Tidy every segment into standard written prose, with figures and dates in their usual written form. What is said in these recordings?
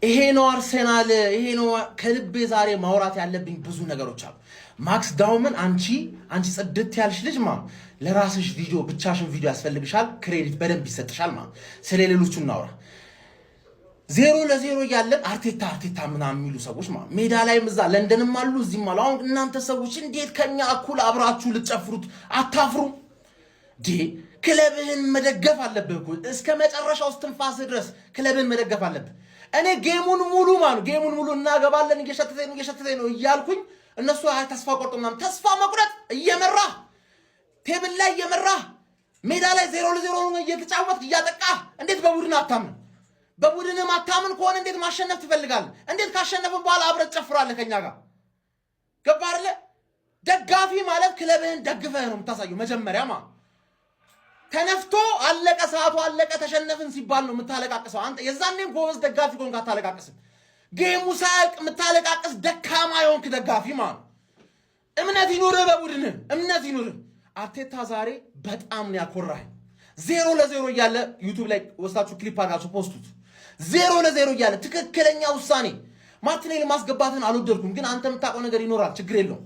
ይሄ ነው አርሰናል፣ ይሄ ነው ከልቤ ዛሬ ማውራት ያለብኝ ብዙ ነገሮች አሉ። ማክስ ዳውመን አንቺ ጽድት ያልሽ ልጅ ለራስሽ ቪዲዮ ብቻሽን ቪዲዮ ያስፈልግሻል፣ ክሬዲት በደንብ ይሰጥሻል ስለሌሎቹ እናውራ። 0-0 እያለን አርቴታ ምናምን የሚሉ ሰዎች ሜዳ ላይ እዛ ለንደንም አሉ እዚህም አሉ። አሁን እናንተ ሰዎች እንዴት ከኛ እኩል አብራችሁ ልትጨፍሩት አታፍሩ? ክለብህን መደገፍ አለብህ እኮ እስከ መጨረሻው እስትንፋስ ድረስ ክለብህን መደገፍ አለብህ። እኔ ጌሙን ሙሉ እናገባለን እየሸተተኝ ነው እያልኩኝ እነሱ ተስፋ ቆርጦ ምናምን ተስፋ መቁረጥ እየመራህ ቴብል ላይ እየመራህ ሜዳ ላይ 0-0 እየተጫወትክ እያጠቃህ እንዴት በቡድን አታምን? በቡድን ማታምን ከሆነ እንዴት ማሸነፍ ትፈልጋለህ? እንዴት ካሸነፍን በኋላ አብረህ ትጨፍራለህ ከኛ ጋር? ገባህ አይደለ? ደጋፊ ማለት ክለብህን ደግፈህ ነው የምታሳየው። መጀመሪያ ተነፍቶ አለቀ፣ ሰዓቱ አለቀ፣ ተሸነፍን ሲባል ነው የምታለቃቅሰው። አንተ የዛኔም ጎበዝ ደጋፊ ከሆንክ አታለቃቅስም። ጌሙ ሳያልቅ የምታለቃቅስ ደካማ የሆንክ ደጋፊ እምነት ይኑርህ፣ በቡድንህ እምነት ይኑርህ። አርቴታ ዛሬ በጣም ነው ያኮራህ። 0-0 እያለ ዩቲዩብ ላይ ወስዳችሁ ክሊፕ አድርጋችሁ ፖስቱት። 0-0 እያለ ትክክለኛ ውሳኔ። ማርቲኔሊ ማስገባትን አልወደድኩም፣ ግን አንተ የምታውቀው ነገር ይኖራል፣ ችግር የለውም።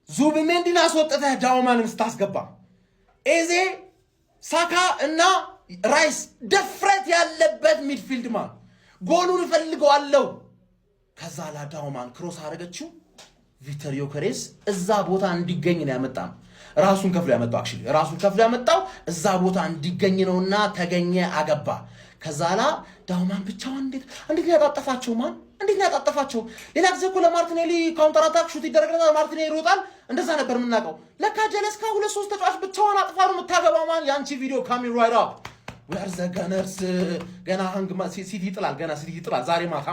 ዙቢሜንዲን አስወጥተህ ዳውማንን ስታስገባ ኤዜ፣ ሳካ እና ራይስ ድፍረት ያለበት ሚድፊልድ ጎሉን እፈልገዋለሁ። ከዛ ዳውማን ክሮስ አደረገችው። ቪክተር ዮከሬስ እዛ ቦታ እንዲገኝ ነው ያመጣው። ራሱን ከፍሎ ያመጣው እዛ ቦታ እንዲገኝ ነውና ተገኘ፣ አገባ። ከዛ ዳውማን ብቻውን እንዴት ያጣጠፋቸው እንዴት ያጣጠፋቸው። ሌላ ጊዜ እኮ ለማርቲኔሊ ካውንተር አታክ ሹት ይደረግና ማርቲኔሊ ይሮጣል። እንደዛ ነበር የምናውቀው። ለካ ጀለስካ 2-3 ተጫዋች ብቻውን አጥፋ ነው የምታገባው። ያንቺ ቪዲዮ ካሚን ራይት አፕ ዌር ዘ ጋነርስ ገና ሲቲ ይጥላል ዛሬ ማታ